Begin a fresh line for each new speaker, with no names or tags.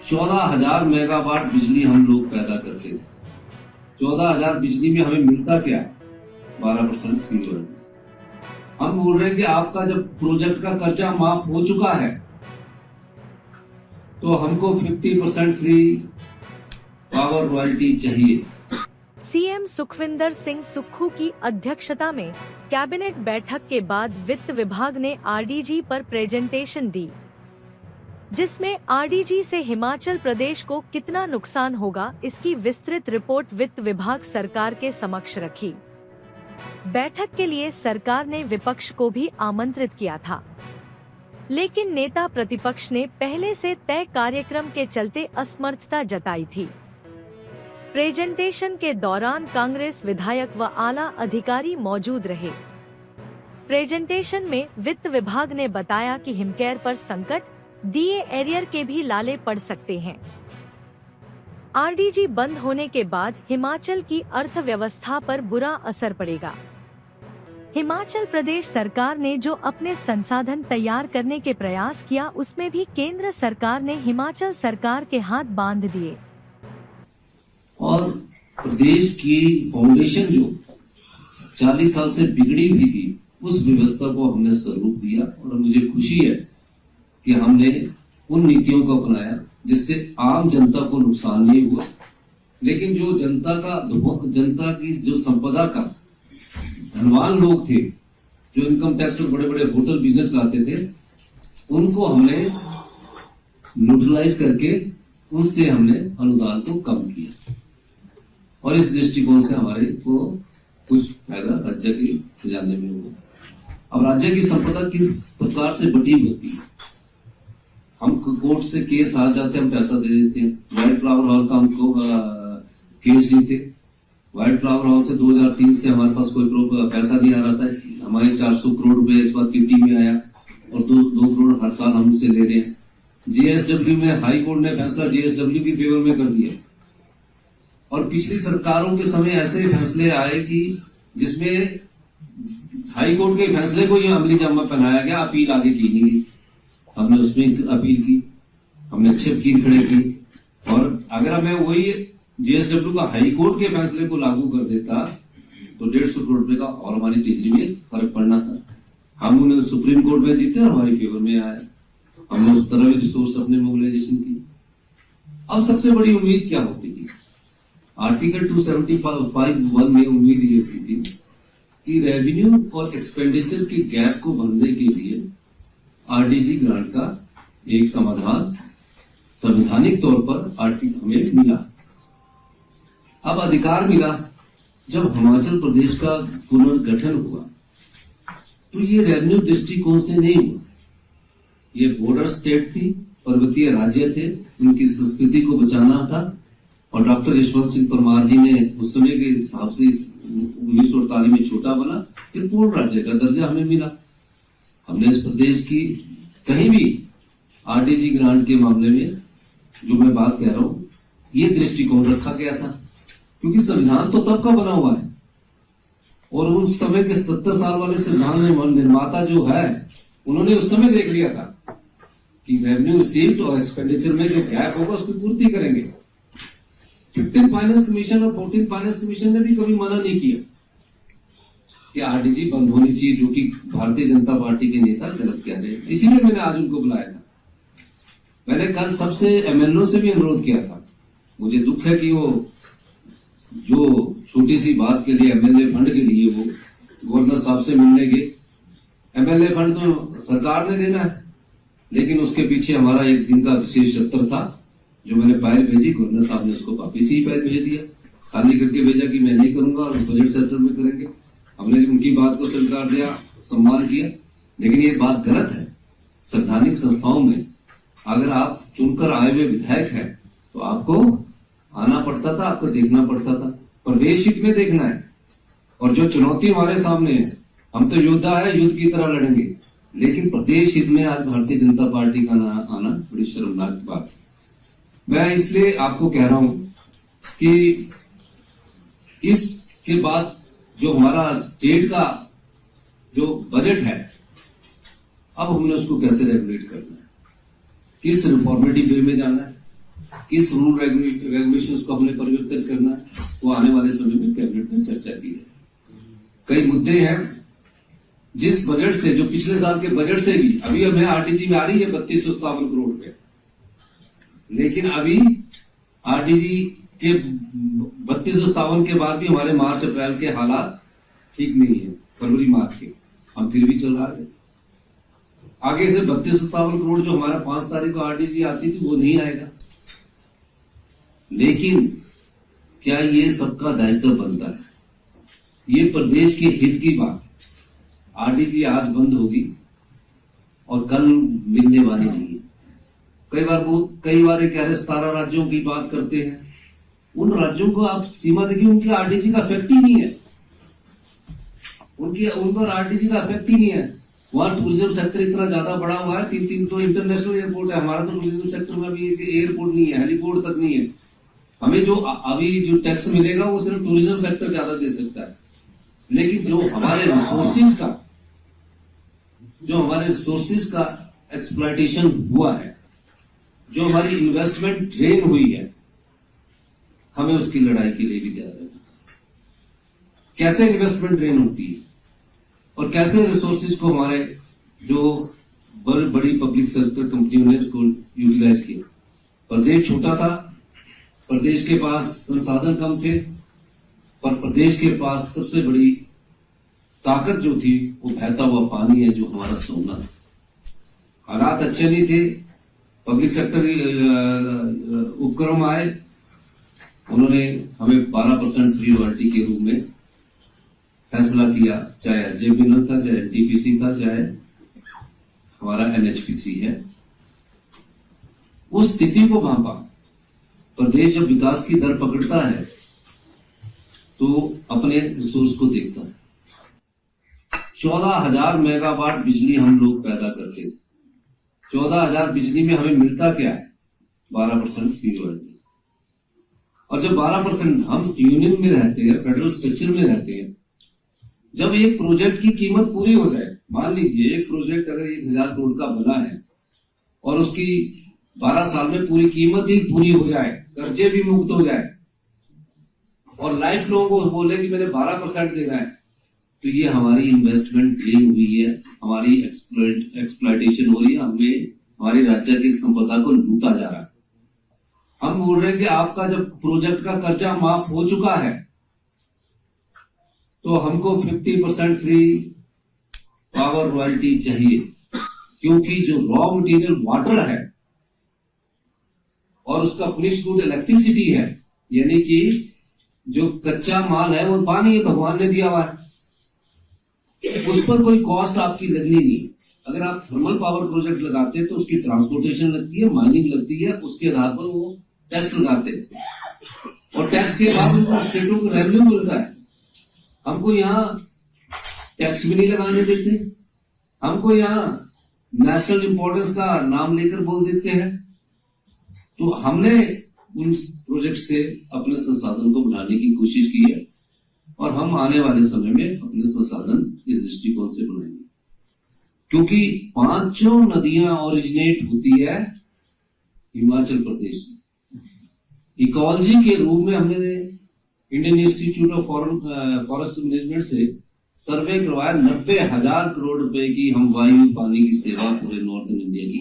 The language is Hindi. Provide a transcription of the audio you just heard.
14,000 मेगावाट बिजली हम लोग पैदा करते थे। 14,000 बिजली में हमें मिलता क्या है? 12% फ्री रॉयल्टी। हम बोल रहे हैं कि आपका जब प्रोजेक्ट का खर्चा माफ हो चुका है तो हमको 50% फ्री पावर रॉयल्टी चाहिए।
सीएम सुखविंदर सिंह सुक्खू की अध्यक्षता में कैबिनेट बैठक के बाद वित्त विभाग ने आरडीजी पर प्रेजेंटेशन दी, जिसमें आरडीजी से हिमाचल प्रदेश को कितना नुकसान होगा इसकी विस्तृत रिपोर्ट वित्त विभाग सरकार के समक्ष रखी। बैठक के लिए सरकार ने विपक्ष को भी आमंत्रित किया था, लेकिन नेता प्रतिपक्ष ने पहले से तय कार्यक्रम के चलते असमर्थता जताई थी। प्रेजेंटेशन के दौरान कांग्रेस विधायक व आला अधिकारी मौजूद रहे। प्रेजेंटेशन में वित्त विभाग ने बताया कि हिमकेयर पर संकट, डीए एरियर के भी लाले पड़ सकते हैं। आरडीजी बंद होने के बाद हिमाचल की अर्थव्यवस्था पर बुरा असर पड़ेगा। हिमाचल प्रदेश सरकार ने जो अपने संसाधन तैयार करने के प्रयास किया, उसमें भी केंद्र सरकार ने हिमाचल सरकार के हाथ बांध दिए।
और प्रदेश की फाउंडेशन जो 40 साल से बिगड़ी हुई थी, उस व्यवस्था को हमने स्वरूप दिया। और मुझे खुशी है कि हमने उन नीतियों को अपनाया जिससे आम जनता को नुकसान नहीं हुआ, लेकिन जो जनता की जो संपदा का धनवान लोग थे, जो इनकम टैक्स में बड़े बड़े होटल बिजनेस लाते थे, उनको हमने न्यूट्रलाइज करके उनसे हमने अनुदान को कम किया। और इस दृष्टिकोण से हमारे को कुछ फायदा राज्य के खजाने में हुआ। अब राज्य की संपदा किस प्रकार से बटी होती है? हम कोर्ट से केस आ जाते हैं, हम पैसा दे देते हैं। व्हाइट फ्लावर हॉल का हमको केस जीते। व्हाइट फ्लावर हॉल से 2003 से हमारे पास कोई पैसा नहीं आ रहा था। हमारे 400 करोड़ रुपए इस बार किटी में आया और 2 करोड़ हर साल हम उनसे ले रहे हैं। जीएसडब्ल्यू में हाई कोर्ट ने फैसला जीएसडब्ल्यू की फेवर में कर दिया। और पिछली सरकारों के समय ऐसे फैसले आए कि जिसमें हाई कोर्ट के फैसले को ही अमली जामा पहनाया गया, अपील आगे की नहीं गई। हमने उसमें अपील की, हमने अच्छे वकील खड़े की। और अगर मैं वही जीएसडब्ल्यू का हाई कोर्ट के फैसले को लागू कर देता तो 150 करोड़ रुपए का और हमारी टीजरी में फर्क पड़ना था। हम उन्हें सुप्रीम कोर्ट में जीते और हमारी फेवर में आया। हमने उस तरह की रिसोर्स अपने मोबिलाइजेशन की। अब सबसे बड़ी उम्मीद क्या होती थी? आर्टिकल 275(1) में उम्मीद ये होती थी कि रेवेन्यू और एक्सपेंडिचर के गैप को भरने के लिए आरडीजी ग्रांट का एक समाधान संवैधानिक तौर पर आर्टिकल हमें मिला। अब अधिकार मिला। जब हिमाचल प्रदेश का पुनर्गठन हुआ तो ये रेवेन्यू दृष्टिकोण से नहीं हुआ। ये बॉर्डर स्टेट थी, पर्वतीय राज्य थे, उनकी संस्कृति को बचाना था। और डॉक्टर यशवंत सिंह परमार जी ने उस समय के हिसाब से 1948 में छोटा बना, फिर पूर्ण राज्य का दर्जा हमें मिला। हमने इस प्रदेश की कहीं भी आरडीजी ग्रांट के मामले में जो मैं बात कह रहा हूं, ये दृष्टिकोण रखा गया था, क्योंकि संविधान तो तब का बना हुआ है। और उस समय के 70 साल वाले संविधान निर्माता जो है, उन्होंने उस समय देख लिया था कि रेवेन्यू रिसीव्ड और एक्सपेंडिचर में जो गैप होगा उसकी पूर्ति करेंगे। 15th फाइनेंस कमीशन और 14th फाइनेंस कमीशन ने भी कभी मना नहीं किया कि आरडीजी बंद होनी चाहिए, जो कि भारतीय जनता पार्टी के नेता गलत कह रहे हैं। इसीलिए मैंने आज उनको बुलाया था। मैंने कल सबसे एमएलओ से भी अनुरोध किया था। मुझे दुख है कि वो जो छोटी सी बात के लिए एमएलए फंड के लिए वो गवर्नर साहब से मिलने गए। एमएलए फंड तो सरकार ने देना है, लेकिन उसके पीछे हमारा एक दिन का विशेष सत्र था, जो मैंने फाइल भेजी। गवर्नर साहब ने उसको वापिस ही फाइल भेज दिया, खाली करके भेजा कि मैं नहीं करूंगा और बजट सत्र में करेंगे। हमने उनकी बात को स्वीकार दिया, सम्मान किया, लेकिन ये बात गलत है। संवैधानिक संस्थाओं में अगर आप चुनकर आए हुए विधायक हैं तो आपको आना पड़ता था, आपको देखना पड़ता था। प्रदेश हित में देखना है। और जो चुनौती हमारे सामने है, हम तो योद्धा है, युद्ध की तरह लड़ेंगे, लेकिन प्रदेश हित में आज भारतीय जनता पार्टी का आना बड़ी शर्मनाक बात है। मैं इसलिए आपको कह रहा हूं कि इसके बाद जो हमारा स्टेट का जो बजट है, अब हमने उसको कैसे रेगुलेट करना है, किस रिफॉर्मेटिव वे में जाना है, किस रूल रेगुलेशंस को हमने परिवर्तन करना है, वो आने वाले समय में कैबिनेट में चर्चा की है। कई मुद्दे हैं जिस बजट से, जो पिछले साल के बजट से भी अभी हमें आरटीजी में आ रही है 3257 करोड़ रुपए, लेकिन अभी आरटीजी के 3257 के बाद भी हमारे मार्च अप्रैल के हालात ठीक नहीं है, फरवरी मार्च के हम फिर भी चल रहा है। आगे से 3257 करोड़ जो हमारा 5 तारीख को आरटीजी आती थी वो नहीं आएगा। लेकिन क्या ये सबका दायित्व बनता है? ये प्रदेश के हित की बात। आरटीजी आज बंद होगी और कल मिलने वाली नहीं है। कई बार ये कह रहे 17 राज्यों की बात करते हैं, उन राज्यों को आप सीमा देखिए, उनकी आरटीजी का इफेक्ट ही नहीं है, उन पर आरटीजी का इफेक्ट ही नहीं है। वहां टूरिज्म सेक्टर इतना ज्यादा बढ़ा हुआ है, 3 तो इंटरनेशनल एयरपोर्ट है, हमारा तो टूरिज्म सेक्टर में भी एयरपोर्ट नहीं है, हेलीपोर्ट तक नहीं है। हमें जो अभी जो टैक्स मिलेगा वो सिर्फ टूरिज्म सेक्टर ज्यादा दे सकता है, लेकिन जो हमारे रिसोर्सिस का एक्सप्लॉयटेशन हुआ है, जो हमारी इन्वेस्टमेंट ड्रेन हुई है, हमें उसकी लड़ाई के लिए भी तैयार रहना। कैसे इन्वेस्टमेंट ड्रेन होती है और कैसे रिसोर्सिस को हमारे जो बड़ी पब्लिक सेक्टर कंपनियों ने उसको यूटिलाइज किया। प्रदेश छोटा था, प्रदेश के पास संसाधन कम थे, पर प्रदेश के पास सबसे बड़ी ताकत जो थी वो बहता हुआ पानी है, जो हमारा सोना है। हालात अच्छे नहीं थे, पब्लिक सेक्टर उपक्रम आए, उन्होंने हमें 12% फ्री रॉयल्टी के रूप में फैसला किया, चाहे एसजेवीएनएल था, चाहे एनटीपीसी था, चाहे हमारा एनएचपीसी है। उस स्थिति को भांपा। प्रदेश जब विकास की दर पकड़ता है तो अपने रिसोर्स को देखता है। 14,000 मेगावाट बिजली हम लोग पैदा करते थे। 14,000 बिजली में हमें मिलता क्या है? 12% फ्री रॉयल्टी। और जब 12% हम यूनियन में रहते हैं, फेडरल स्ट्रक्चर में रहते हैं, जब एक प्रोजेक्ट की कीमत पूरी हो जाए, मान लीजिए एक प्रोजेक्ट अगर 1,000 करोड़ का बना है और उसकी 12 साल में पूरी कीमत ही पूरी हो जाए, कर्जे भी मुक्त हो जाए और लाइफ लोगों को बोले कि मैंने 12% देना है, तो ये हमारी इन्वेस्टमेंट ड्रेन हुई है, हमारी एक्सप्लॉयटेशन हो रही है, हमें हमारे राज्य की संपदा को लूटा जा रहा है। हम बोल रहे हैं कि आपका जब प्रोजेक्ट का कर्जा माफ हो चुका है तो हमको 50% फ्री पावर रॉयल्टी चाहिए, क्योंकि जो रॉ मटेरियल वाटर है और उसका फिनिश्ड गुड इलेक्ट्रिसिटी है, यानी कि जो कच्चा माल है वो पानी भगवान ने दिया हुआ है, उस पर कोई कॉस्ट आपकी लगनी नहीं। अगर आप थर्मल पावर प्रोजेक्ट लगाते हैं तो उसकी ट्रांसपोर्टेशन लगती है, माइनिंग लगती है, उसके आधार पर वो टैक्स लगाते हैं और टैक्स के बाद उनको स्टेटों को रेवेन्यू मिलता है। हमको यहाँ टैक्स भी नहीं लगाने देते, हमको यहाँ नेशनल इंपॉर्टेंस का नाम लेकर बोल देते हैं। तो हमने उन प्रोजेक्ट से अपने संसाधन को बढ़ाने की कोशिश की है और हम आने वाले समय में अपने संसाधन इस दृष्टिकोण से बढ़ाएंगे, क्योंकि 5 नदियां ओरिजिनेट होती है हिमाचल प्रदेश से। इकोलॉजी के रूप में हमने Indian institute of forest management से सर्वे करवाया, 90,000 करोड़ रुपए की हम वायु पानी की सेवा पूरे नॉर्थन इंडिया की